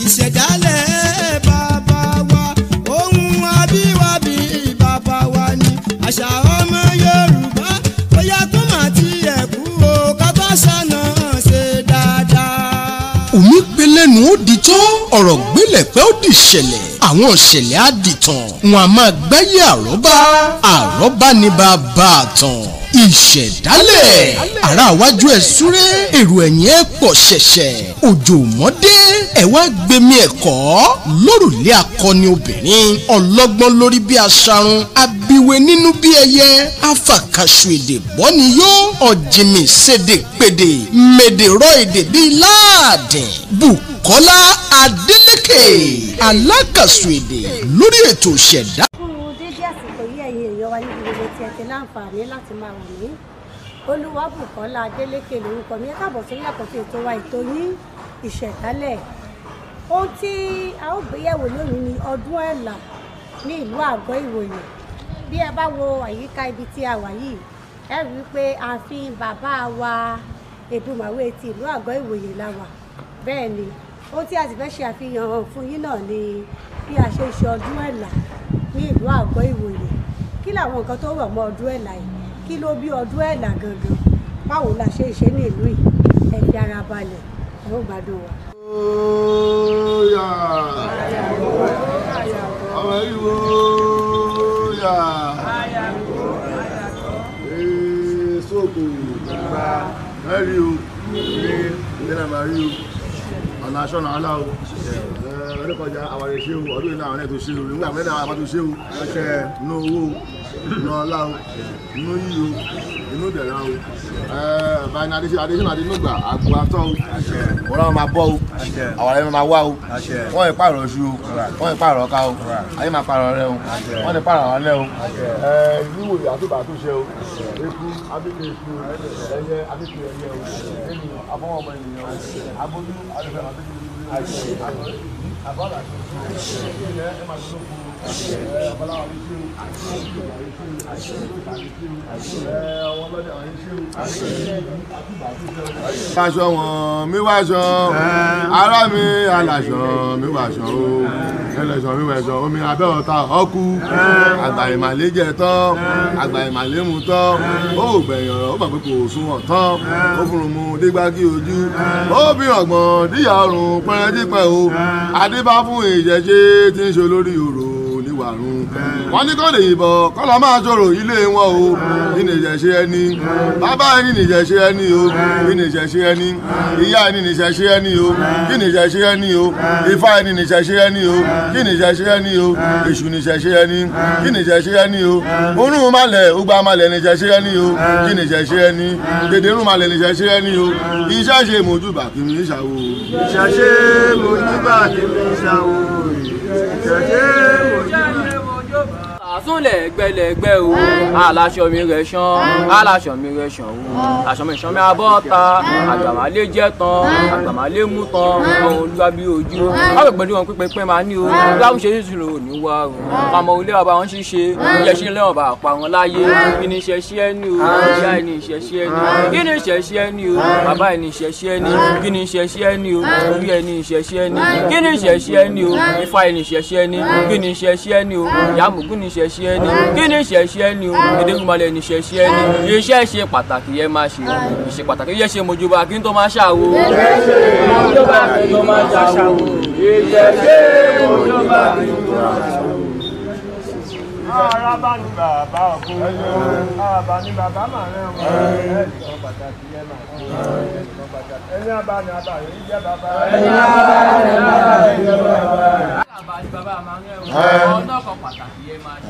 ìṣẹ̀dálẹ̀ bàbá wa ohun abíwábí bàbá wa ni àṣà ọmọ Yorùbá bóyá tó máa ti ẹ̀kú o ká bá ṣàna ṣe dáadáa. omi pelẹ́nu ó di tán ọ̀rọ̀ gbélé pé ó di ṣẹlẹ̀ àwọn ìṣẹ̀lẹ̀ á di tàn wọn a máa gbáyé àrọ́bá ní bàbá àtàn ìṣẹ̀dálẹ̀ ará iwájú ẹ̀ súré èrò ẹ̀yìn ẹ̀ pọ̀ ṣẹ̀ṣẹ̀ òjò mọ́dé ẹ̀ wá gbẹmí ẹ̀kọ́ lórùlé akọni obìnrin ọlọ́gbọ́n lórí bí aṣarun abiwe nínú bí ẹyẹ afàkàṣù èdè bọ́ni yó ọ̀jìnmí ṣèdè pèdè mèdèrọ èdè bíi láàdìn Bùkọ́lá Adélékè alákàṣù èdè lórí ètò ìṣẹ̀dá. Wa níbi gbogbo tí ẹ ti láǹfààní láti máa wò mí Olúwabùkọ́lá Adélékè lórúkọ mi. Ẹ káàbọ̀ sórí àkọ́tún ètò wa ètò yín ìṣẹ̀dálẹ̀. Ohun tí a ó gbéyẹ̀wò lónìí ni ọdún Ẹ̀là ní ìlú Àgọ́ Ìwòyè. Bí ẹ bá wo àyíká ibi tí a wà yìí ẹ rí i pé ààfin bàbá wa Èdùmàrè ti ìlú Àgọ́ Ìwòyè la wà. Bẹ́ẹ̀ ni ohun tí a sì fẹ́ ṣe àfihàn fún yín náà ni bí a ṣe ṣe ọdún Ẹ̀là ní ìlú Àgọ́ Ìwòyè. Kí làwọn nǹkan tó rọ̀ mọ́ ọdún Ẹ̀là yìí? Kí ló bí ọdún Ẹ̀là gangan? Báwo la ṣe ṣe ní ìlú yìí? Ẹ fi ara balẹ̀ ẹ ó gbádùn wa. ọ̀nà aṣọ náà aláwọ̀ ọdún kọjá àwọn ẹ̀ṣẹ́ o ọdún ìlànà àwọn ẹ̀tọ́ ṣe o nígbà mẹ́rin àwọn àbátò ṣe o ẹ̀ṣẹ́ inú owó inú ọlá o inú yíyí o inú ìdẹ̀ra o báyìí adéṣínà adénúgbà àgbò àtọ́ o wọ́n náà máa bọ́ o àwọn ẹ̀rọ máa wá o wọ́n yẹ pààrọ̀ ṣu o wọ́n yẹ pààrọ̀ ọ̀ka o ayé máa pààrọ̀ rẹ o wọ́n yẹ pààrọ̀ alẹ́ o ìlú ìwòye àtúbà tó ṣe o eku abíkè eku ẹyẹ abíkè ẹyẹ o ènìyàn afọwọ́mọ ènìyàn o abojú adéfẹ́ abíkè àbọ̀dà ilẹ̀ ẹ̀ máa tó fún ọ̀bọ̀láwà ní ṣé o ọwọ́ lọ́dẹ̀ àwọn ṣé o. aṣọ wọn mi wá aṣọ ará mi aláṣọ mi wá aṣọ o ẹlẹ́ṣọ mi wá aṣọ omi abẹ́ ọ̀tá ọkú àgbà ìmàlẹ́ jẹ tán àgbà ìmàlẹ́ mu tán ó gbẹ̀yìn ọ̀rọ̀ ó gbà pé kò sunwọ̀n tán ó fún un mu dégbági ojú ó bí ọ̀gbọ̀n díyà ọrùn pẹ́rẹ́dípẹ́ o adébá fún ìjẹ́jé tí ń ṣe olórí òrò níwàrún wọn ní kọ́ lè yìnbọn kọ́ lọ́ máa ṣòro ilé wọn o kí ni ìjẹ́ṣe ẹni bàbá ẹni ní ìjẹ́ṣe ẹni o kí ni ìjẹ́ṣe ẹni ìyá ẹni ní ìjẹ́ṣe ẹni o kí ni ìjẹ́ṣe ẹni o ifá ẹni ní ìjẹ́ṣe ẹni o kí ni ìjẹ́ṣe ẹni o èṣù ní ìjẹ́ṣe ẹni kí ni ìjẹ́ṣe ẹni o orún malẹ̀ ugbà malẹ̀ ní ìjẹ́ṣe ẹni o kí ni ìjẹ́ṣe ẹni dèdèrún malẹ̀ ní ìjẹ́ṣe ẹni o iṣẹ́ ṣe mojúbà kí mi ṣàwò ìṣàṣe mojúbà kí mi ṣàwò ìṣàṣe mojúbà. Àsúnlẹ̀ gbẹlẹ̀gbẹ́ o aláṣọ mi rẹ̀ ṣàn o aṣọ mi ṣàn mi abọ́ta àgbàmálé jẹ́ tán àgbàmálé mú tán ọ̀hún olúwàbí ojú báwo gbẹ̀dú wọn pípẹ́ máa ní o láwọn ṣe ìṣòro òní wá o àmọ́ ilé ọba wọn ṣíṣe ilé ṣe lẹ́wọ̀n bá pa wọn láyé kí ni ìṣẹ̀ṣẹ̀ ẹni o ìyá ẹni ìṣẹ̀ṣẹ̀ ẹni kí ni ìṣẹ̀ṣẹ̀ ẹni o bàbá ẹni ìṣẹ̀ṣẹ̀ ẹni kí ni ìṣẹ̀ṣẹ̀ ẹni o orí ẹni ìṣẹ̀ṣẹ̀ ẹni kí ni ìṣẹ̀ṣẹ̀ ẹni o ifá ẹni ìṣẹ̀ṣẹ̀ ẹni kí ni ìṣẹ̀ṣẹ̀ ẹni o ìyá àmùkù ni ìṣẹ̀ṣẹ̀ ẹni kí ni ìṣẹ̀ṣẹ̀ ẹni o Èdùmàrè ni ìṣẹ̀ṣẹ̀ ẹni iṣẹ́ ṣe pàtàkì yẹn máa ṣe ìṣe pàtàkì yẹ ṣe mojúbà kí n tó máa ṣàwò mojúbà kí n tó máa ṣàwò ìṣẹ̀ṣẹ̀ mojúbà kí n tó máa ṣàwò. Araba ni bàbá ọkùnrin àbá ni bàbá màá rẹ̀ ọmọ ẹ̀ẹ́dìkan pàtàkì yẹn máa ṣe ẹ̀ẹ́dìkan pàtàkì ẹni àbá ni àbá rẹ̀ ń jẹ́ bàbá ẹni àbá ni àbá rẹ̀ ń jẹ́ bàbá. Àbá ni bàbá máa ń rẹ̀ ọ̀nà kan pàtàkì yẹn máa ṣe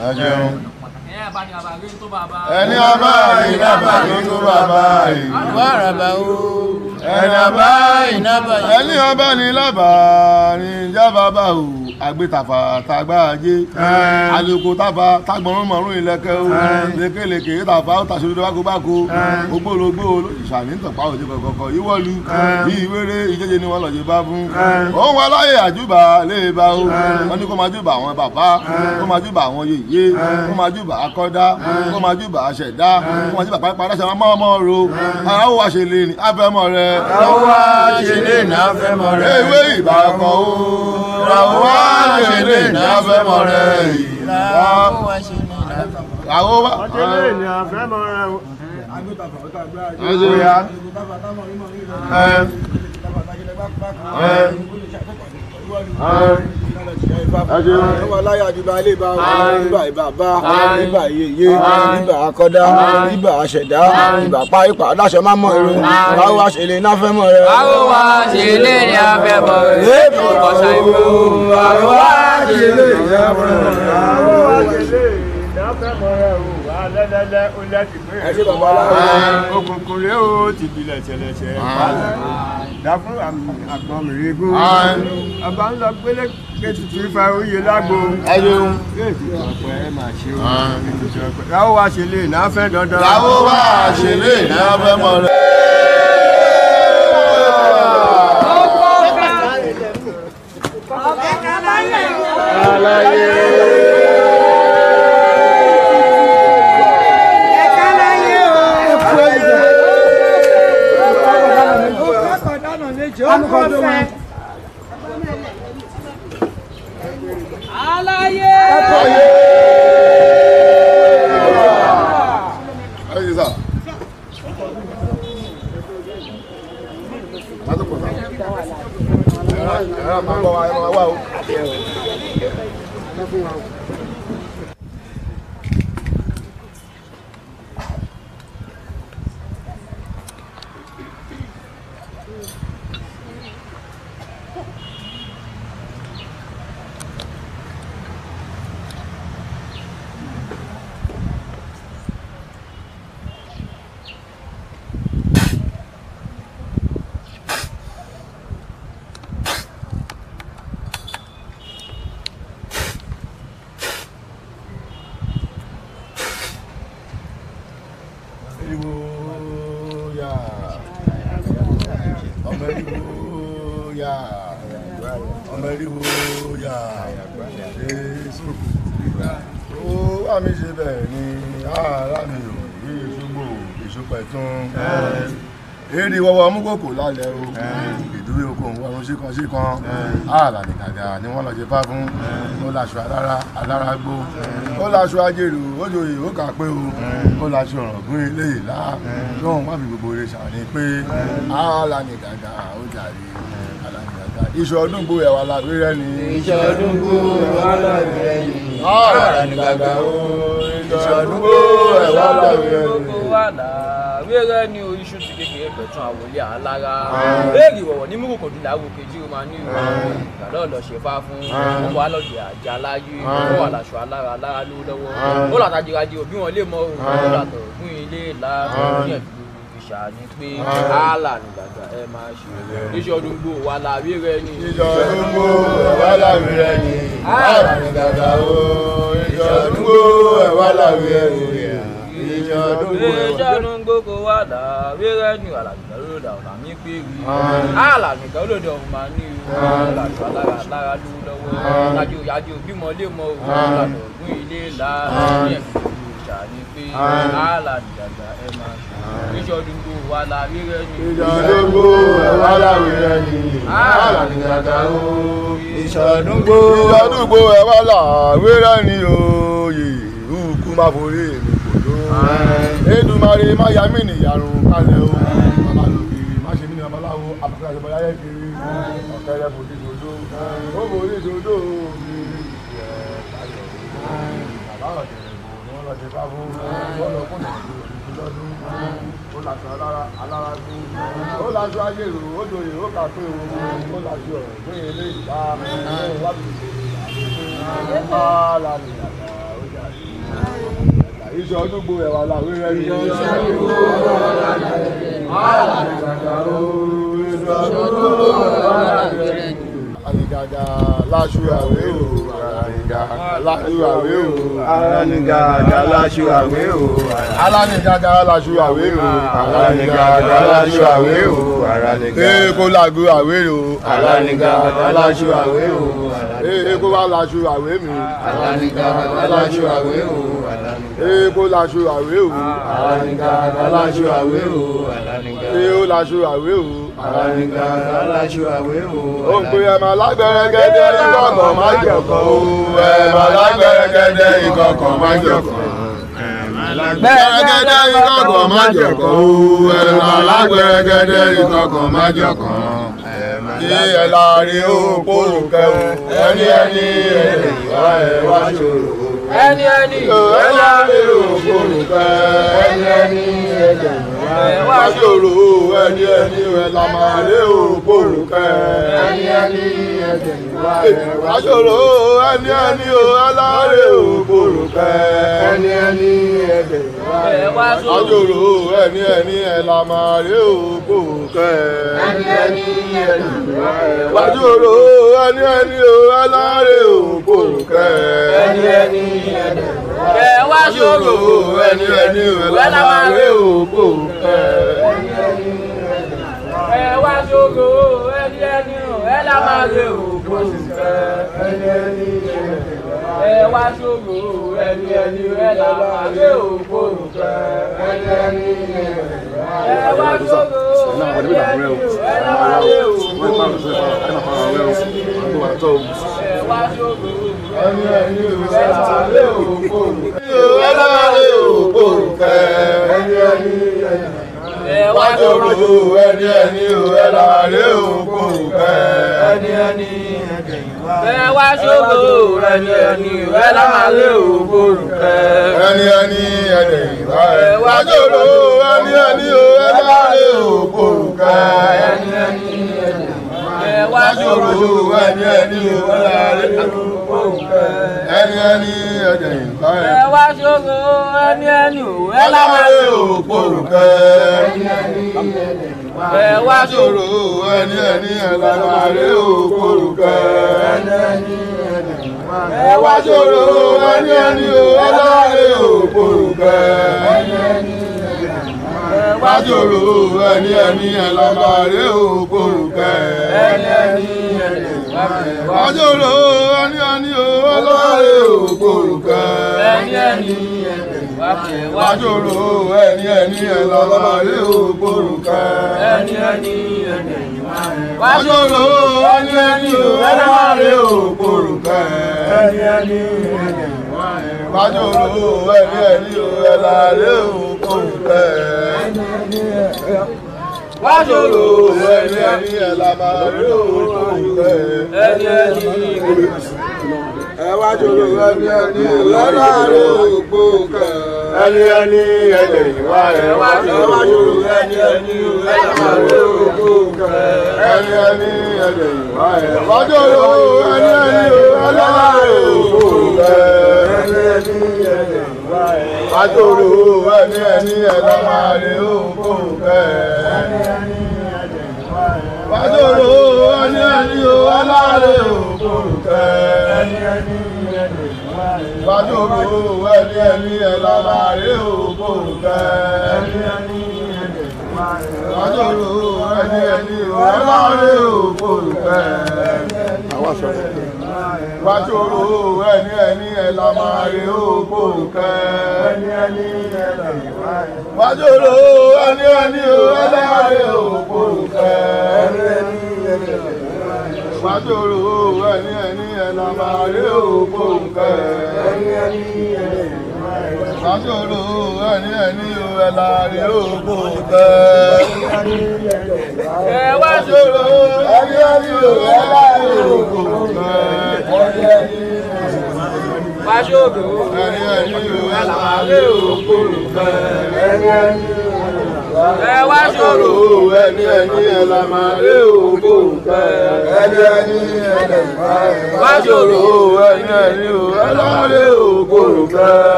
ẹni àbá ni àbá rẹ̀ ń tó bàbá. ẹni àbá ni àbá rẹ̀ ń tó bàbá yìí. Àràbà o. ẹni àbá ẹni àbá ni lábà ni ìjà bàbá o àgbétàfà tàgbàjé àlùkò tàfà tágbọ̀nrún mọ̀rún ìlẹ̀kẹ̀ o lékelèké tàfà ó tàṣojú bákobáko ògbólógbó ìṣàní tọ̀pá òjò kọ̀kọ̀kọ̀ ìwọ́lu bí ìwéré ìjẹ́jẹ́ ni wọ́n lọ́jọ́ bá fún òun wà láyé àjùbà lè bá o wọ́n ní kó máa jùbà àwọn bàbá kó máa jùbà àwọn yèyé kó máa jùbà akọ́dá kó máa jùbà aṣẹ̀dá kó máa jùbà pápá aláṣẹ máa mọ́ ọmọ ro àwọn wa ṣe lè ní abẹ́mọ̀ rẹ̀ ràwọ̀ wá ṣe lè náà fẹ́ mọ rẹ̀. ewé ìbá kan ó ràwọ̀ wá ṣe lè náà fẹ́ mọ rẹ̀. ràwọ̀ wá ṣe lè náà fẹ́ mọ rẹ̀. ràwọ̀ wá ṣe lè náà fẹ́ mọ rẹ̀. ọmọ aláya àjùbá ilé ìbá ìbá ìbàbá ìbá ìyèyé ìbá akọ́dá ìbá àṣẹ̀dá ìbá pa ipa aláṣẹ máa mọ irun báwo wá ṣe lè ná fẹ́ mọ̀ rẹ. báwo wá ṣe lè ní afẹ́ mọ̀ rẹ. èèpù kọ̀ṣà ìlú. báwo wá ṣe lè ní afẹ́ mọ̀ rẹ. báwo wá ṣe lè ní afẹ́ mọ̀ rẹ o. alẹ́lẹ́lẹ́ ó lẹ́tì pé òkùnkùn rẹ̀ ó ti bilẹ̀ tẹ̀lẹ̀tẹ̀ dá fún àgbọn mìíràn ọba ń lọ gbélé ètùtù ifá oyè lágbo ètùtù ọ̀pẹ ẹ máa ṣe o ètùtù ọ̀pẹ ráwọ́ wá ṣe lè náà fẹ́ dandan. ráwọ́ wá ṣe lè náà fẹ́ mọ̀ rẹ̀. Alaye. mi ṣe bẹ́ẹ̀ ni ara mi ò rí ìṣúgbò ìṣúpẹ̀tún èrè wọ́wọ́ amúkòkò lálẹ́ o ìdúró oko òun ṣíkan ààlà ní gàgà ni wọ́n lọ ṣe fá fún ó láṣọ alára gbó ó láṣọ ajérò ó jòyè ó kà pé o ó láṣọ ọ̀rọ̀gún ilé ìlà lóhun wá fi gbogbo rẹ̀ ṣàní pé ààlà ní gàgà ó jàre ààlà ní gàgà iṣu ọdún gbó ẹ̀wà làwé rẹ̀ ni iṣu ọdún gbó ẹ̀wà làwé rẹ̀ ni ààlà ní gàgà ó iṣu ọdún gbó ẹ̀wà làwé rẹ̀ ni wẹ́rẹ́ ní oríṣu ti kékeré pẹ̀tún àwòlé àlára béèrè wọ̀wọ̀ ní múrò kòdú làwò kejì ó máa ní ìwọ̀n ìgbàlọ́ lọ ṣe fá fún wọn wà lọ́dẹ̀ àjà láyé wọn wà láṣọ alára ló lọ́wọ́ ó làtàjìrajì òbí wọn lè mọ òun ó làtọ̀ ògùn ilé ìlà ní ẹ̀dùn ìṣàní pé ààlà ní gàgà ẹ máa ṣe iṣẹ́ ọdún gbò wà láwé rẹ ni iṣẹ́ ọdún gbò wà láwé rẹ ni ààlà ní gàgà ó iṣẹ́ ọdún gbò wà láwé rẹ ni ìjọdún gbogbo wà láwé rẹ ní àlàgbà lóde àwọn àmì pé rí àlàgbà lóde ọ̀hún máa ní ìlàjọ alára ló lọ́wọ́ lájú bímọ lè mọ òun ìlànà ògùn ilé ńlá ní ẹ̀fọ́ ìṣàní pé àlàgbà ẹ máa ṣe ìjọdún gbogbo wà láwé rẹ ní ìjọdún gbogbo wà láwé rẹ ní àlàgbà ó ìjọdún gbogbo wà láwé rẹ ní òye òkú máa forí èmi. Èdùmàrè má yà mí nìyàrún kálẹ̀ o bàbá lòkèrè má ṣe mí ní babaláwo àbùkù àti bàbá yẹ kiri ọ̀kẹ́rẹ́ bòdì sòdó ó bòdì sòdó mi bàbá ọ̀tẹ̀rẹ̀ bò ni wọ́n lọ ṣe fá fún wọ́n lọ kún ìlú lọ́dún ó làṣọ alára gbó ó làṣọ ajérò ó dòye ó kà pé ó làṣọ ọ̀rọ̀ gbé ilé ìgbà láti ṣe iṣẹ́ ọdún gbò ẹ̀wà làwé rẹ̀ ní iṣẹ́ ọdún gbò ẹ̀wà làwé rẹ̀ ní àlìgàgà láṣù àwé o alánigàgà láṣù àwé o alánigàgà láṣù àwé o alánigàgà láṣù àwé o èkó làgò àwé o alánigàgà láṣù àwé o èkó wà láṣù àwé mi alánigàgà láṣù àwé o èkó láṣù àwé o alánigàgà láṣù àwé o èkó láṣù àwé o Àrànìkà aláṣọ àwẹ̀ o. Ó ń pe ẹ̀mà lágbẹ̀rẹ̀gẹ̀dẹ̀ ìkọ̀kọ̀ má jọ̀kọ̀ o. Ẹ̀mà lágbẹ̀rẹ̀gẹ̀dẹ̀ ìkọ̀kọ̀ má jọ̀kọ̀. Gbẹ̀rẹ̀gẹ̀dẹ̀ ìkọ̀kọ̀ má jọ̀kọ̀ o. Ẹ̀mà lágbẹ̀rẹ̀gẹ̀dẹ̀ ìkọ̀kọ̀ má jọ̀kọ̀. Kí ẹ láàrin òpó kẹwò. Ẹni ìwà ẹ̀ wá ṣòro. ẹni ẹ láàrin òpó kẹwò. Ẹni ẹ̀ wá ṣòro. Ẹni ẹ̀ la máa lé òpó kẹwò. Ẹni wá ṣòro. Ẹni ò ẹ láàrin òpó kẹwò. Ẹni wá ṣòro. Ẹni ẹ̀ la máa lé òpó kẹwò. Wájúrò ẹni ò aláre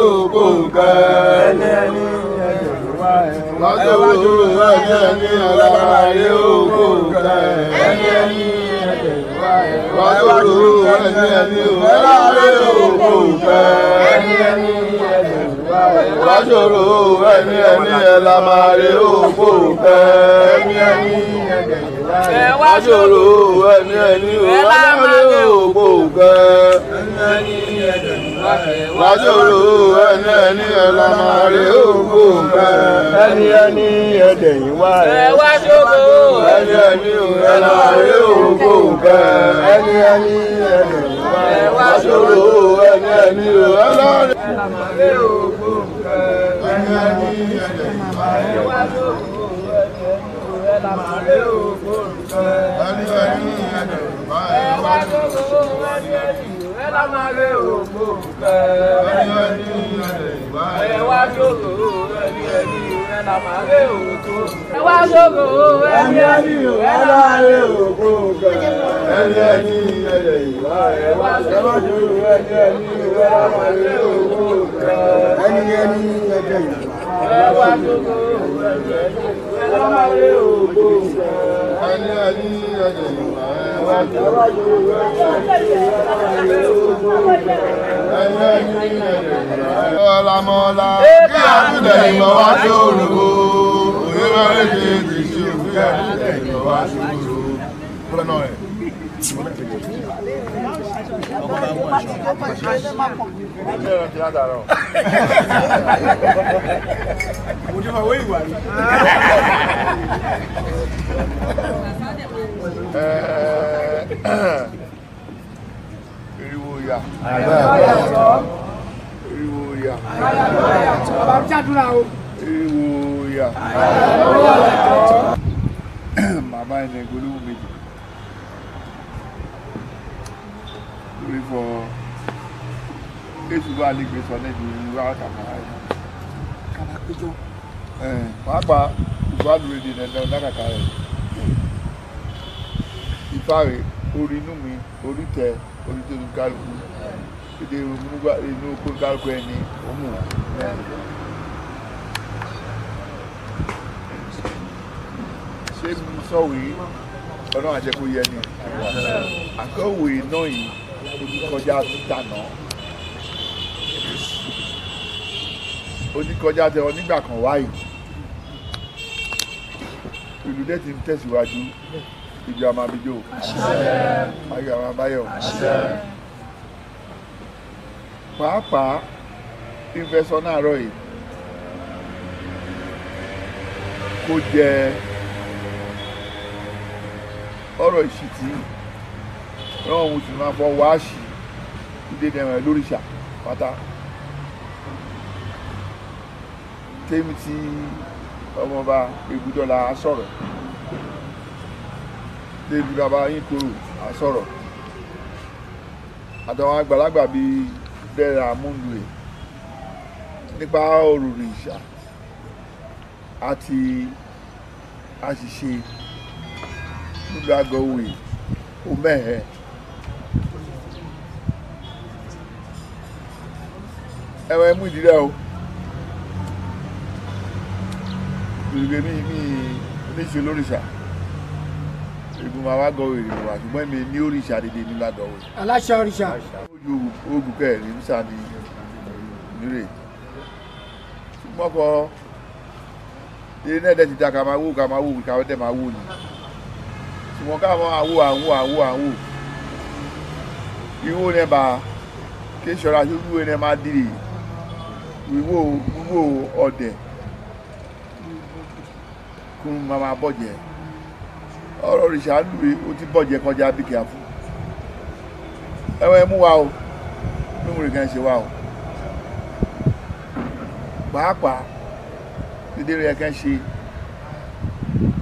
òkòrùkẹ́. wájúrò ẹni ò aláre òkòrùkẹ́. wájúrò ẹni ò aláre òkòrùkẹ́. wájúrò ẹni ò aláre òkòrùkẹ́. ẹ wá ṣòro ẹni ẹni ò ẹlẹ́rìí ògbó kẹ́. wá ṣòro ẹni ẹni ẹlẹ́rìí ògbó kẹ́. ẹni ẹni ẹdẹ̀yìn wá ẹ wá ṣòro ẹni ẹni ò ẹlẹ́rìí ògbó kẹ́. ẹni ẹni ẹdẹ̀yìn wá ẹ wá ṣòro ẹni ẹni ò ẹlẹ́rìí. Ọlámọ́lá kí àdúgbò ìmọ̀ wá sóòrò òye wẹ́rẹ́ kí n ti ṣe òfin àdúgbò ìmọ̀ wá sóòrò. Fúlẹ́nà ẹ̀. Eriwo ya. Eriwo ya. Eriwo ya. Màmá ẹni gbólóhùn méjì. Lórí fọ Èṣù bá lè gbé sọ lẹ́bi wá kàkàrà ẹ̀. Kàkà péjọ. Pàápàá ìgbàlùwẹ̀ di dandan lákàkà rẹ̀. Ifá rẹ̀ orí inú mi, orí tẹ, orí tó ní kálukú. Èdè inú kó kálukú ẹni òmù. Ṣé mi sọ̀wé ọlọ́run àjẹkù yẹ ni? Àkọ̀wé náà yìí oníkọjá dáná. Oníkọjá tẹ ọ nígbà kan wáyé. Ìlú dẹ́ ti ń tẹ̀síwájú. Ìjọ àmàbíjò. Ayọ̀ àmàbáyọ̀. Pàápàá ìfẹsọ̀ náà rọ̀ yìí kó jẹ ọ̀rọ̀ ìṣìtì rán ohun tí máa fọ wáṣì ìdènà ẹ̀rọ lóríṣà pátá tèmi tí ọmọọba Ègúdọ́là á sọ̀rọ̀ tèmi bàbá yín kúrò á sọ̀rọ̀ àtàwọn àgbàlagbà bíi bẹ́ẹ̀rẹ̀ àmúlùú nípa òrùrù ìṣà àti àṣìṣe nílùú Àgọ́wòye ó mẹ́hẹ̀. Ẹ̀wọ̀n ẹ̀mú ìdílé o ìrìbẹ̀ mi oníṣe lóríṣà ìgbìmọ̀ àwọn Àgọ́wòye ìrìbẹ̀ wà ṣùgbọ́n mi ní òrìṣà dédé nílùú Àgọ́wòye. aláṣẹ òrìṣà. ojú ogun kẹrin nísà ní nírè ṣùgbọ́n kọ ilé náà dẹ̀ ti da ká máa wò ká dẹ̀ máa wò ni ṣùgbọ́n ká máa wò ìwò ní bá kí ṣọ́ra tó wíwò ní máa dìrì wíwò ọ̀dẹ̀ kún máa bọ̀jẹ̀ ọ̀rọ̀ òrìṣà ń lùwé ó ti bọ̀jẹ̀ kọjá bí kìá fún ẹ̀wọ̀n ẹ̀mú wa o mímú rẹ̀ kan ṣe wa o pàápàá dídé rẹ̀ kan ṣe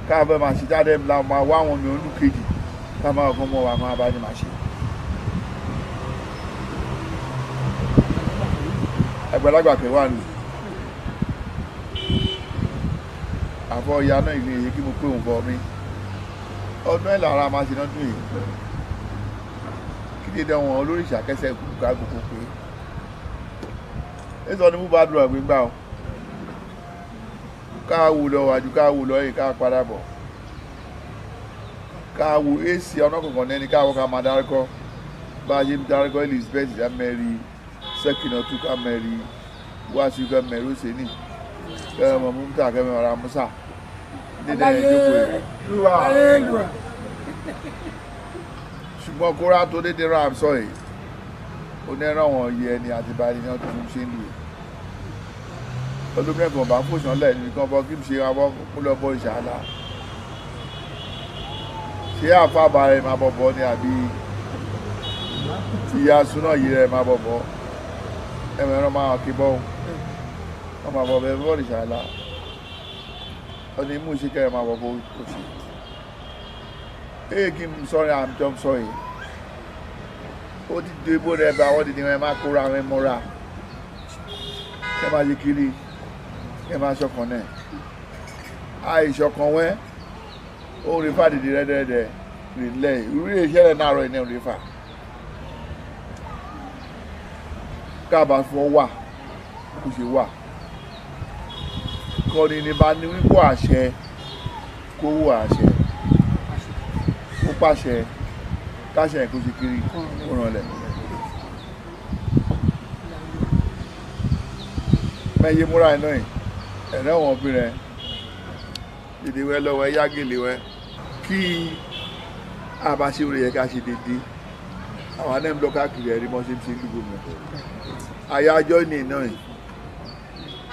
káàbẹ̀ máa ṣe jáde la máa wá àwọn mi olùkejì ká máa kọ́ mọ́ wa máa bá ní máa ṣe. Àgbàlagbà kẹwàá nù àfọ ìyá náà ìlú èyí kí mo pé òun fọ mi ọdún ẹ̀ lára máa ṣe náà dùn yìí kí dédé wọn olóríṣà kẹsẹ̀ kú ká gbogbo pé ẹ sọ ní mú bá dùn àgbégbá o káwò lọ wájú káwò lọ yìí ká padà bọ̀ káwò èsì ọ̀nà kọ̀ọ̀kan lẹ́ni káwò ká máa dárúkọ bá a ṣe ń dárúkọ Elizabeth ká mẹ́rin Sẹ́kínátù ká mẹ́rin Wàsíù ká mẹ́rin Òsèní kẹ́mọ̀ Múmútà kẹ́mọ̀ ara Musa dédé jókòó yìí. Ṣùgbọ́n kóra tó dédé rà sọ yìí onírànwọ̀n yẹ ẹni àti báyìí ní ọdún ṣe ń lù ọdún mẹ́fọ̀n bá fòṣàn lẹ̀ nìkan bọ́ kí n ṣe abọ́ kúlọ́bọ̀ ìṣàlá ṣé àfàbà rẹ̀ máa bọ̀ bọ́ ni àbí ìyá súná yìí rẹ̀ máa bọ̀ bọ́ ẹ̀mọ̀ ẹ̀rọ máa kí bọ́ wọ́n máa bọ̀ bẹ́ẹ̀ bọ́ ìṣàlá ọdún imú ṣe kẹrẹ máa bọ̀ bọ́ òṣì èyí kí n sọ̀rọ̀ àmì tó ń sọ yìí ó ti dé ibò rẹ̀ bá wọ́n dìde wọn máa kóra wọn mọ́ra kẹ máa yí kiri kẹ máa ṣọkàn náà àìṣọkàn wẹ́ ó rí fà dìde rẹ́dẹ́rẹ́dẹ́ rìnlẹ̀ ìrírí ìṣẹ̀lẹ̀ náà rọ ìnáwó rí fà káàbà fún ọ wà kò ṣe wà kọ́ni ní bá ní wípò àṣẹ kó wù àṣẹ kó pàṣẹ káṣẹ kó ṣe kiri kó ràn lẹ̀. mẹ́yẹ múra iná yìí ẹ̀rẹ́ wọn obìnrin dìde wẹ́ lọ́wọ́ ẹ yágèlè wẹ́ kí àbáṣe orí yẹ ká ṣe dédé àwọn anẹ́ ń lọ káàkiri ẹ̀rí mọ́ ṣe ń ṣe ní gómìnà àyájọ́ ní iná yìí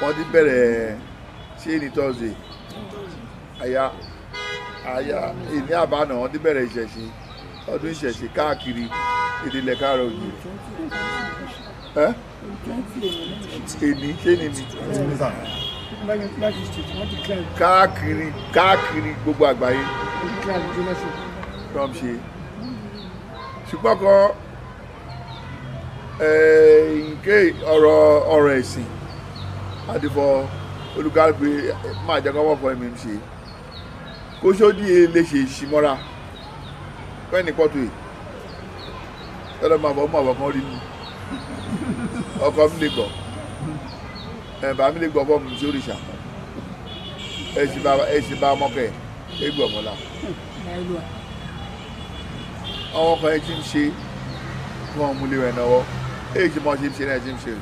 wọ́n ti bẹ̀rẹ̀ ṣé ní tọ́sídẹ̀ẹ́ ìní àbánà wọ́n ti bẹ̀rẹ̀ ìṣẹ̀ṣe ọdún ìṣẹ̀ṣe káàkiri ìdílé káàrọ̀ yìí èmi ṣé ni mi káàkiri gbogbo àgbáyé trump ṣe ṣùgbọ́n kan nke ọ̀rọ̀ ẹ̀sìn àdìfọ́ olùkàgbé máa jẹ́ kọ́wọ́ fọ́ ẹ̀mí ṣe kó sódì lè ṣe ìṣìmọ́ra fẹ́ni pọ́tù yìí tọ́lọ́ máa fọ́ mọ́ àwọn kan rí mi ọkọ mi lè gbọ́ ẹ̀bà mi lè gbọ́ fọ́ mi sí òrìṣà ẹ̀sìn bá ọmọkẹ́ ẹgbẹ́ ọmọlá àwọn ọkọ̀ ẹ̀ tí ń ṣe fún ọmọ ilé rẹ̀ náwó èyí tí mo ṣe ń ṣe náà ti ń ṣe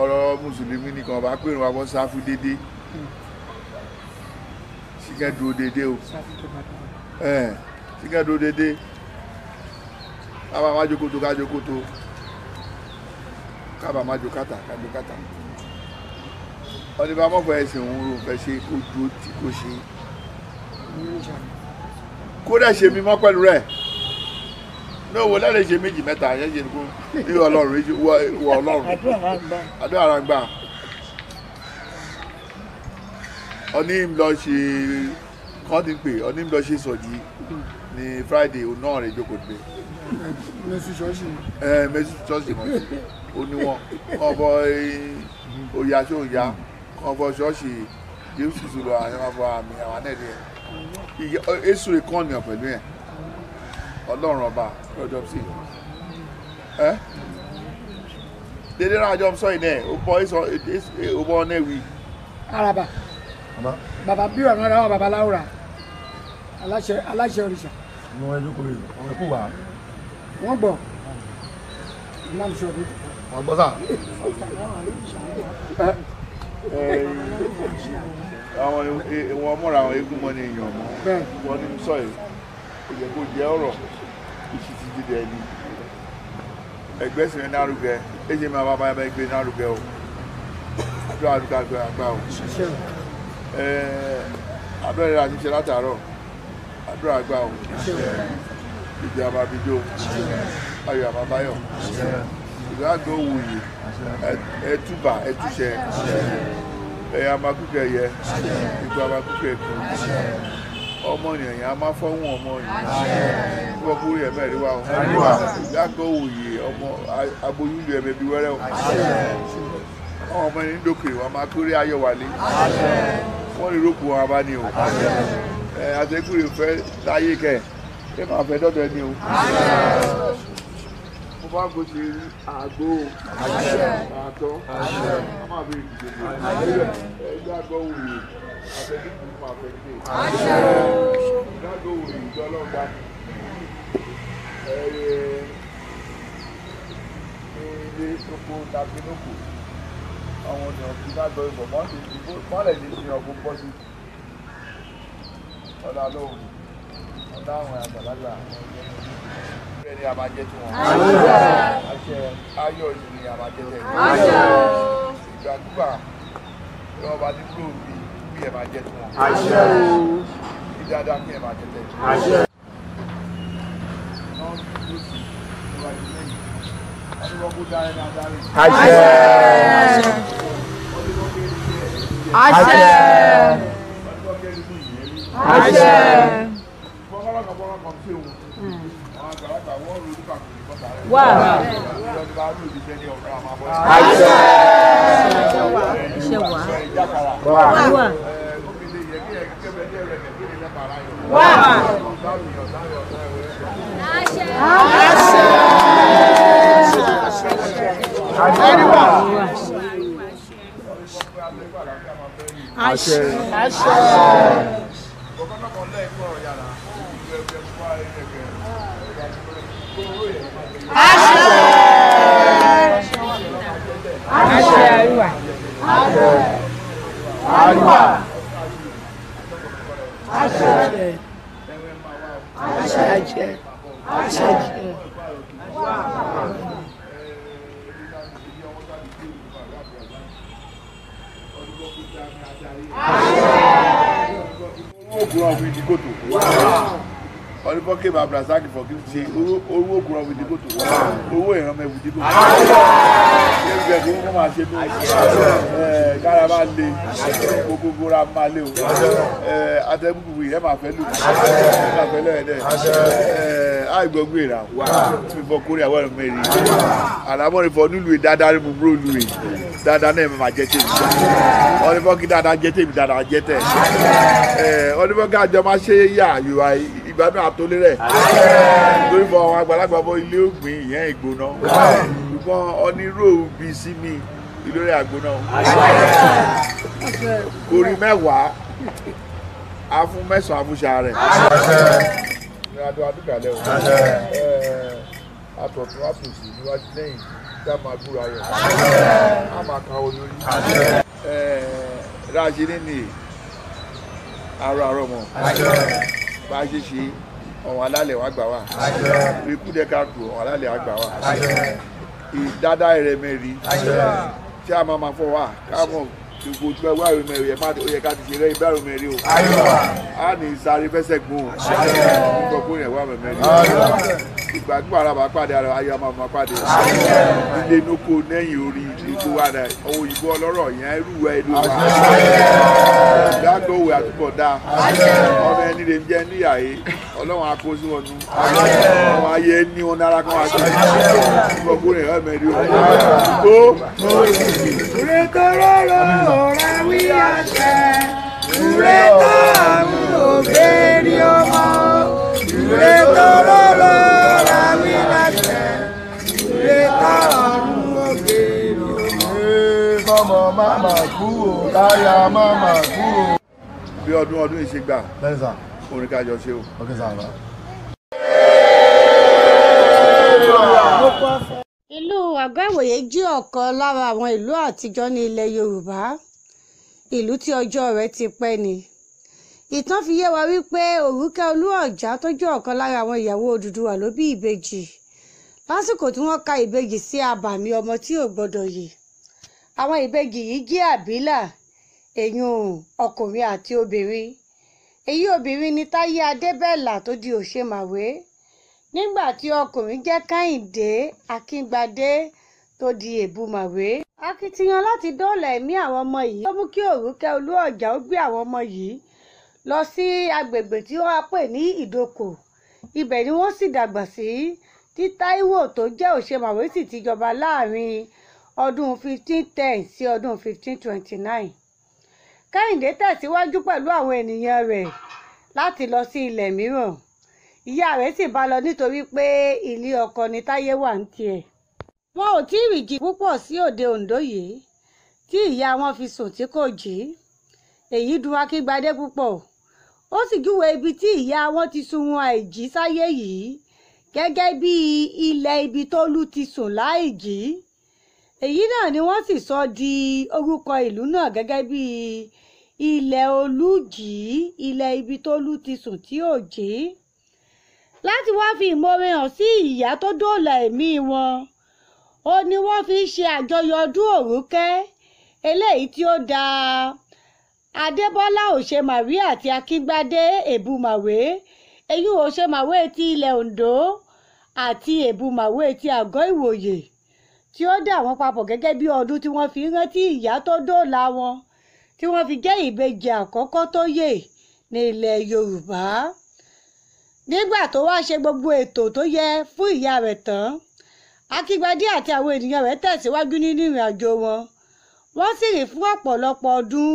ọ̀rọ̀ mùsùlùmí nìkan bá pè wọ́n wọ́n sáfù dédé ṣìkẹ́ dúró dédé o ṣìkẹ́ dúró dédé kábà má jókòtò kájókòtò kábà má jókàtà kájókàtà ọdún bá mọ̀fọ́ ẹ̀sìn òun rò fẹ́ ṣe kó dúró tí kò ṣe kó dẹ̀ ṣe mímọ́ pẹ̀lú rẹ̀ náà wo lẹ́rìí ṣe méjì mẹ́ta yẹn ṣe nìkú ní ọlọ́run wọ ọlọ́run àdúrà ara gbà ọní lọ ṣe kán ti pè ọní lọ ṣe sọ̀jì ní Friday òun náà rẹ̀ jókòó pé mẹ́sì ṣọ́ọ̀ṣì kan sí oníwọ̀n kan bọ òyà ṣó òyà kan bọ ṣọ́ọ̀ṣì Jésù sùlọ àwọn afọ àmì àwọn anẹ́ẹ̀dẹ́ èso ìkànnì pẹ̀lú ẹ̀ ọlọ́run ọba lọ́jọ́ sí ẹ́ dédé náà àjọ sọ ìnẹ́ ó bọ́ ọ́nà ìwì. Araba bàbá bí ọ̀nà ara wọn bàbá láwùrà aláṣẹ òrìṣà. inú ẹ jókòó yìí wọn kú wá. wọ́n gbọ́ ìmáàmù sọ̀rọ̀. wọ́n gbọ́ sà. àwọn ìwọ̀n mọ́ra àwọn eégún mọ́ ní èèyàn mọ́ wọ́n ní sọ yìí kò jẹ́ kó jẹ́ ọ̀rọ̀ ìṣìtì dídẹ ni ẹgbẹ́ sì ń nárugẹ èyí máa bá báyà bá gbé nárugẹ o àdúrà àdúrà àgbà o abẹ́rẹ́ àti ṣe látàárọ̀ àdúrà àgbà o ìdí àbábíjó ayọ̀ àbábáyọ̀ ìlú àgbẹ̀ òwòye ẹtúbà ẹtúṣẹ ẹ̀yà amakúkẹ́ yẹ ìgbà amakúkẹ́ kù ọmọ ènìyàn yẹn a máa fọ́hún ọmọ ènìyàn wọ́n kúrò yẹn mẹ́rin wá o ìyàgò òye ọmọ aboyún lu ẹ̀mẹ́bí wẹ́rẹ́ o àwọn ọmọ ẹni dókè wọn máa kórè ayọ̀ wálé wọ́n lè rókù wọn abá ní o àtẹkùrè fẹ́ láyé kẹ ẹ máa fẹ́ dọ́dọ̀ ẹni o mo bá gbó ṣe àgbo àtọ́ a máa bẹ̀rẹ̀ ìdíje ìyàgò òye àtẹkùrè máa fẹ́ dé ìyàgò òye ìjọlọ́gbà ilé oko tàbí lóko àwọn ènìyàn kì í má gbọ́ ìbọ̀ mọ́lẹ̀ ní ìyàn kó pọ̀ sí ọ̀dà lóhùn ọ̀dà àwọn àgbàlagbà bẹ́ẹ̀ ni a máa jẹ́ tí wọ́n ayọ̀ ìlú ni a máa jẹ́ tẹ̀ ìgbàkúgbà tí wọ́n bá ní kúrò bí ẹ̀ máa jẹ́ tí wọ́n ní dáadáa kí ẹ̀ máa jẹ́ tẹ̀ ọdúnbọ́kẹ́ bàbá sáàkì fọ̀kí ṣe owó ògùn ọ̀gbìn dìgbòtò owó ìrànmẹ́wù dìgbòtò ẹgbẹ́ kí wọ́n máa ṣe ní kára máa lé gbogbo ra máa lé o atẹ́gùnkùn yìí ẹ máa fẹ́ lù máa fẹ́ lẹ́ẹ̀dẹ́ àìgbọ́gbé ìrà fífọ́ kórè àwọn ẹ̀rọ mẹ́rin àlámọ́rìnfọ́ nílùú dáadáa ní gbogbo olùwé dáadáa náà máa jẹ́ tèmi ọdúnbọ́kẹ́ dáadáa jẹ́ tèmi dáadáa jẹ́ tẹ̀ ọdúnbọ́kẹ́ àjọ máa ṣe yà yorùbá ìgbádùn àtòlé rẹ̀ lórí fọ àwọn àgbàlagbà bọ ilé ògbìn ìyẹn ìgbóná ṣùgbọ́n onírò bí sí mi ìlórí àgbóná orí mẹ́wàá afún mẹ́sàn-án afúnṣà rẹ̀ ní adó adúgbàlẹ̀ o àtọ̀tún àtòsí níwájú lẹ́yìn tí a máa gbúra rẹ̀ a máa ka olórí ráṣí nínú àrò àrọ̀ mọ́ bá a ṣe ṣe ọ̀wọ̀n alálẹ̀ wá gbà wá ikú dẹ́ka kù ọ̀wọ̀n alálẹ̀ wá gbà wá ìdádá rẹ̀ mẹ́rin tí a máa fọ́ wá káàmọ̀ gbogbo tí wọ́n wá rẹ̀ mẹ́rin yẹ ká ti ṣe rẹ́ ibà rẹ̀ mẹ́rin o a ní sáré fẹsẹ̀ gbọ́n nígbà kó yẹ wá mẹ́rin ìgbà tí wàrà bá pàdé ara ayé ọmọ ọmọ pàdé ilé inúkó lẹ́yìn orí ìgbó wa rẹ̀ owó ìgbó ọlọ́rọ̀ yẹn irú ẹ̀ ló wà ìdágbò òwe àtúbọ̀ dá ọmọ ẹni lè jẹ́ níyàwó ọlọ́run akóso ọdún ọmọ ayé ní wọn nára kan wá sí nígbà kó yẹ mẹ́rin o tó. Rétọ́rọ́rọ́ ọ̀rá wí àṣẹ, rétọ́ àwọn òbéèrè ọmọ, rétọ́rọ́rọ́ ọ̀rá wí àṣẹ, rétọ́ àwọn òbéèrè ọmọ. Mọ́mọ́ máma kú o, láyà máma kú o. Bí ọdún yìí ṣe gbà, orin kájọ ṣe o. Ìlú Àgbáìwòye jẹ́ ọ̀kan lára àwọn ìlú àtijọ́ ní ilẹ̀ Yorùbá, ìlú tí ọjọ́ rẹ̀ ti pẹ́ ni. Ìtàn fi yé wa wípé Òrúkẹ́ Olúọ̀já tó jẹ́ ọ̀kan lára àwọn ìyàwó Odùduwà ló bí ìbejì lásìkò tí wọ́n ka ìbejì sí abàmì ọmọ tí ò gbọ́dọ̀ yè. Àwọn ìbejì yìí jẹ́ àbílà, èyún ọkùnrin àti obìnrin. Èyí obìnrin ni Táyé Adébẹ́là tó di Òṣemàwé, nígbà tí ọkùnrin jẹ́ Kẹ́hìndé Akíngbadé tó di Èbùmàwé. Akitiyan láti dóòlà ẹ̀mí àwọn ọmọ yìí ló mú kí Òrúkẹ́ Olúọ̀já ó gbé àwọn ọmọ yìí lọ sí agbègbè tí wọ́n pè ní Ìdòkò. Ibẹ̀ ni wọ́n sì dàgbà sí, tí Táíwò tó jẹ́ Òṣemàwé sì ti jọba láàrin ọdún 1510 sí ọdún 1529. Kẹ́hìndé tẹ̀síwájú pẹ̀lú àwọn ènìyàn rẹ̀ láti lọ sí ilẹ̀ mìíràn. Ìyá rẹ̀ sì bá lọ nítorí pé ilé ọkọ ni Táyé wà ń tiẹ̀. Wọn ò tí ì rìjì púpọ̀ sí òde Oǹdó yìí tí ìyá wọn fi sùn tí kò jí. Èyí dùn Akíngbadé púpọ̀. Ó sì júwe ibi tí ìyá wọn ti sunrun àìjí sáyé yìí gẹ́gẹ́ bí ilẹ̀ ibi tó lù ti sùn láì jí. èyí náà ni wọ́n sì sọ di orúkọ ìlú náà gẹ́gẹ́ bí ilẹ̀ olújì, ilẹ̀ ibi tó lú ti sùn tí ò jí. Láti wá fi ìmoore hàn sí ìyá tó dóòlà ẹ̀mí wọn, ó ní wọ́n fi ń ṣe àjọyọ̀ ọdún òrùkẹ́ eléyìí tí ó da Adébọ́lá Òṣemàwé àti Akíngbádé Èbùmàwé, èyí Òṣemàwé ti ilẹ̀ Oǹdó àti Èbùmàwé ti Àgọ́ Ìwòyè, tí ó dà wọ́n papọ̀ gẹ́gẹ́ bí ọdún tí wọ́n fi rántí ìyá tó dóòlà wọn, tí wọ́n fi jẹ́ ìbejì àkọ́kọ́ tó yè ní ilẹ̀ Yorùbá. Nígbà tó wá ṣe gbogbo ètò tó yẹ fún ìyá rẹ̀ tán, Akíngbádé àti àwọn ènìyàn rẹ̀ tẹ̀síwájú nínú ìrìn àjò wọn. Wọ́n sì rìn fún ọ̀pọ̀lọpọ̀ ọdún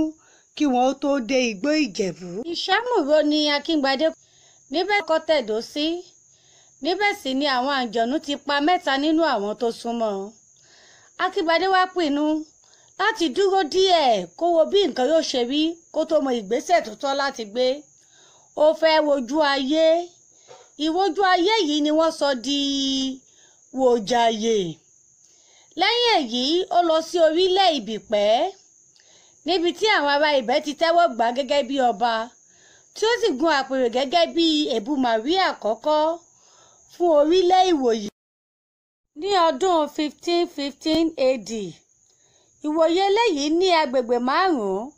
kí wọ́n tó dé Igbó Ìjẹ̀bú. Ìṣàmùrò ni Akíngbádé níbẹ̀ kọ́ tẹ̀dó sí. Níbẹ̀ sì ni àwọn àǹjọ̀nú ti pa mẹ́ta nínú àwọn tó súnmọ́. Akíngbádé wá pinnu láti dúró díẹ̀ kó wo bí nǹkan yóò ṣe rí kó tó mọ ìgbésẹ̀ tó tọ́ láti gbé. Ó fẹ́ wojú ayé. Ìwojú ayé yìí ni wọ́n sọ di wòjàyè. Lẹ́yìn èyí ó lọ sí orílẹ̀ Ìbìpẹ́, níbi tí àwọn ará Ibẹ̀ ti tẹ́wọ́ gbà gẹ́gẹ́ bí ọba, tí ó sì gun àpèrè gẹ́gẹ́ bí Èbùmàwé àkọ́kọ́ fún orílẹ̀ Ìwòyè. Ní ọdún 1515 AD, Ìwòyè eléyìí ní agbègbè 5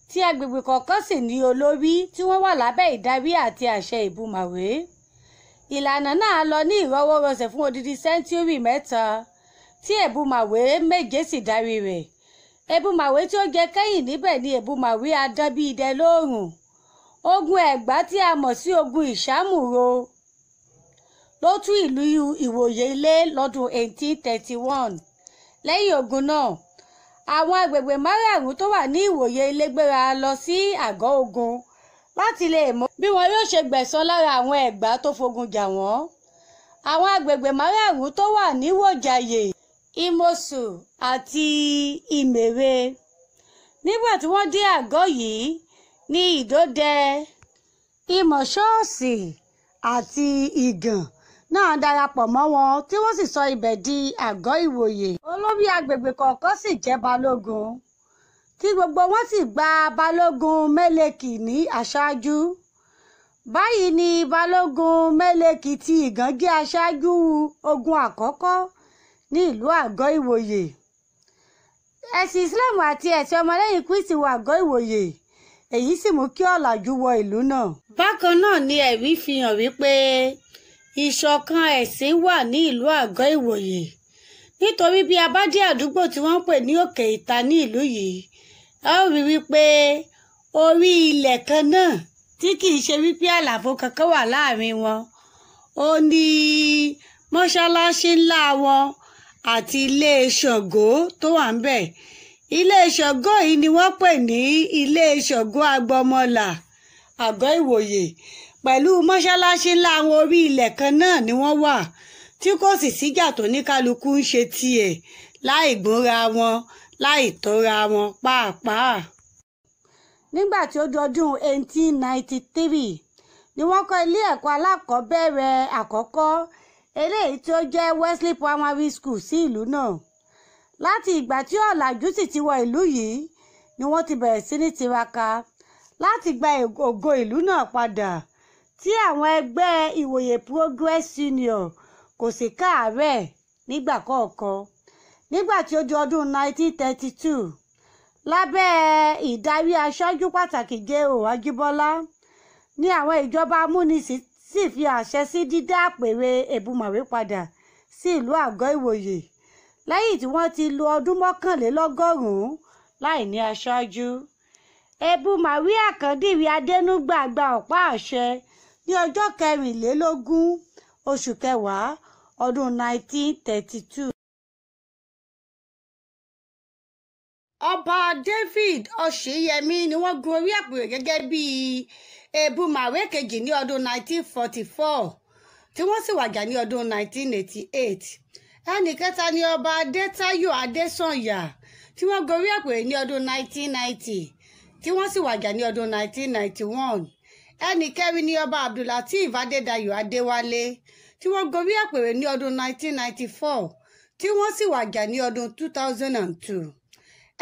tí agbègbè kọ̀ọ̀kan sì ní olórí tí wọ́n wà lábẹ́ ìdarí àti àṣẹ Èbùmàwé. Ìlànà náà lọ ní ìrọwọ́rọsẹ̀ fún odidi sẹ́ńtúrì 3 tí Èbùmàwé 7 sì darí rẹ̀. Èbùmàwé tí ó jẹ kẹ́yìn níbẹ̀ ni Èbùmàwé Adánbíidẹ lóòrùn. Ogun Ẹ̀gbá tí a mọ̀ sí ogun Ìṣàmùrò ló tú ìlú Ìwòyè ilé lọ́dún 1831. Lẹ́yìn ogun náà, àwọn agbègbè 5 tó wà ní Ìwòyè ilé gbéra lọ sí àgọ́ ogun láti lè mọ bí wọn yóò ṣe gbẹ̀san lára àwọn Ẹ̀gbá tó fogun jà wọ́n. Àwọn agbègbè 5 tó wà ní Wòjàyè, Ìmọ̀sù àti Ìmèrè. Nígbà tí wọ́n dé àgọ́ yìí ní Ìdódẹ, Ìmọ̀ṣọ́ọ̀sì àti Ìgàn náà darapọ̀ mọ́ wọn tí wọ́n sì sọ ibẹ̀ di àgọ́ Ìwòyè. Olórí agbègbè kọ̀ọ̀kan sì jẹ́ balógun, tí gbogbo wọn sì gba balógun Mẹ́lẹ́kì ní aṣáájú. Báyìí ni balógun Mẹ́lẹ́kì ti Ìgàn jẹ́ aṣáájú ogun àkọ́kọ́ ní ìlú àgọ́ Ìwòyè. Ẹ̀sìn Islam àti ẹ̀sìn ọmọlẹ́yìn Kristi wọ àgọ́ Ìwòyè, èyí sì mú kí ọ̀làjú wọ ìlú náà. Bákan náà ni ẹ̀rí fi hàn wípé ìṣọ̀kan ẹ̀sìn wà ní ìlú àgọ́ Ìwòyè, nítorí bí a bá dé àdúgbò tí wọ́n ń pè ní Òkè Ìta ní ìlú yìí, a ó rí wípé orí ilẹ̀ kan náà tí kì í ṣe wípé àlàfo kankan wà láàrin wọn, ó ní mọ́ṣáláṣí ńlá wọn àti ilé Ṣàngó tó wà ń bẹ̀. Ilé Ṣàngó yìí ni wọ́n pè ní ilé Ṣàngó Agbọmọlà àgọ́ Ìwòyè, pẹ̀lú mọ́ṣáláṣí ńlá àwọn orí ilẹ̀ kan náà ni wọ́n wà, tí kò sì síjà tó ní kálukú ń ṣe tiẹ̀ láì gbóra wọn láì tóra wọn pàápàá. Nígbà tí ó di ọdún 1893 ni wọ́n kọ́ ilé ẹ̀kọ́ alákọ̀ọ́bẹ̀rẹ̀ àkọ́kọ́ eléyìí tí ó jẹ́ Wesley Primary School sí ìlú náà. Láti ìgbà tí ọ̀làjú sì ti wọ ìlú yìí ni wọ́n ti bẹ̀rẹ̀ sí ní tiraka láti gba ògo ìlú náà padà, tí àwọn ẹgbẹ́ Ìwòyè Progress Union kò sì káàárẹ̀ nígbà kọ̀ọ̀kan. Nígbà tí ó di ọdún 1932, lábẹ́ ìdarí aṣáájú pàtàkì J.O. Ajíbọ́lá, ni àwọn ìjọba amúnisìn sì fi àṣẹ sí dídá àpèrè Èbùmàwé padà sí ìlú àgọ́ Ìwòyè, lẹ́yìn tí wọ́n ti lo ọdún 1,100 láì ní aṣáájú. Èbùmàwé Àkàndìrí Adénúgbà gba ọ̀pá àṣẹ ní ọjọ́ 24 oṣù kẹwàá ọdún 1932. Ọba David Ọ̀ṣìyẹmí ni wọ́n gun orí àpèrè gẹ́gẹ́ bí Èbùmàwé kejì ní ọdún 1944, tí wọ́n sì wàjà ní ọdún 1988. Ẹnì kẹta ni ọba Adétáyọ̀ Adésànyà, tí wọ́n gorí àpèrè ní ọdún 1990, tí wọ́n sì wàjà ní ọdún 1991. Ẹnì kẹrin ni ọba Abdulateef Adédayọ̀ Adéwálé, tí wọ́n gorí àpèrè ní ọdún 1994, tí wọ́n sì wàjà ní ọdún 2002.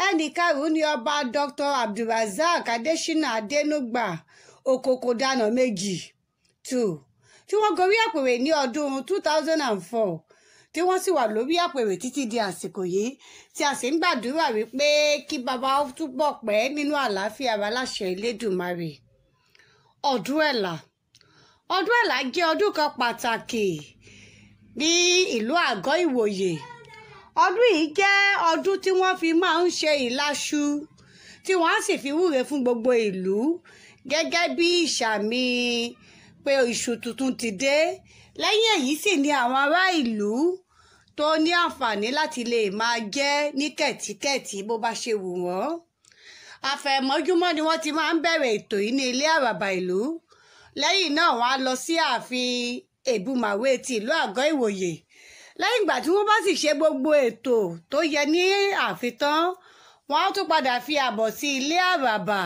ẹnì karùn-ún ni ọba Dr. Abdulrasaq Adesina Adenugba Okokodana méjì 2 tí wọ́n gorí àpèrè ní ọdún 2004 tí wọ́n sì wà lórí àpèrè títí di àsìkò yìí tí a sì ń gbàdúrà wípé kí bàbá túbọ̀ pẹ́ nínú àlàáfíà wa láṣẹ Elédùmarè. Ọdún Ẹ̀là jẹ́ ọdún kan pàtàkì ní ìlú Àgọ́ Ìwòyè. Ọdún yìí jẹ́ ọdún tí wọ́n fi máa ń ṣe ìláṣu tí wọ́n á sì fi wúre fún gbogbo ìlú gẹ́gẹ́ bí ìṣàmì pé iṣu tuntun ti dé. Lẹ́yìn èyí sì ni àwọn ará ìlú tó ní àǹfààní láti lè máa jẹ ní kẹ̀tíkẹ̀tí bó bá ṣe wù wọ́n. Àfẹ̀mọ́júmọ́ ni wọ́n ti máa ń bẹ̀rẹ̀ ètò yìí ní ilé àràbà ìlú. Lẹ́yìn náà wọ́n á lọ sí ààfin Èbùmàwé ti ìlú Àgọ́ Ìwòyè. Lẹ́yìn ìgbà tí wọ́n bá sì ṣe gbogbo ètò tó yẹ ní ààfin tán, wọ́n á tún padà fi àbọ̀ sí ilé àràbà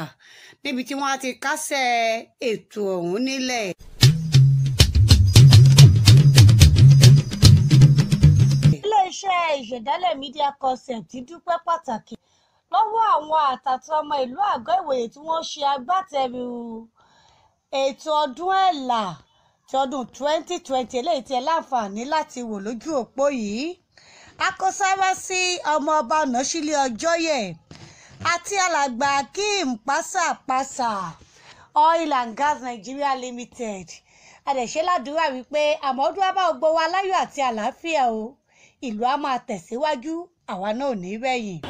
níbi tí wọ́n á ti kásẹ̀ ètò ọ̀hún nílẹ̀. Iléeṣẹ́ ìṣẹ̀dálẹ̀ Media Concept dúpẹ́ pàtàkì lọ́wọ́ àwọn àtàtà ọmọ ìlú Àgọ́ Ìwòyè tí wọ́n ṣe agbátẹrù ètò ọdún Ẹ̀là ti ọdún 2020 eléyìí tí ẹ láǹfààní láti wò lójú òpó yìí. Akọ́sáwá sí ọmọ ọba Ọ̀nàṣílẹ̀ Ọjọ́yẹ̀ àti alàgbà Akeem Pásàpásà Oil and Gas Nigeria Limited. Adẹ̀ṣe ládùúrà wípé àmọ́dún á bá gbogbo wa láyọ̀ àti àlàáfíà o. Ìlú á máa tẹ̀síwájú, àwa náà ò ní rẹ̀yìn.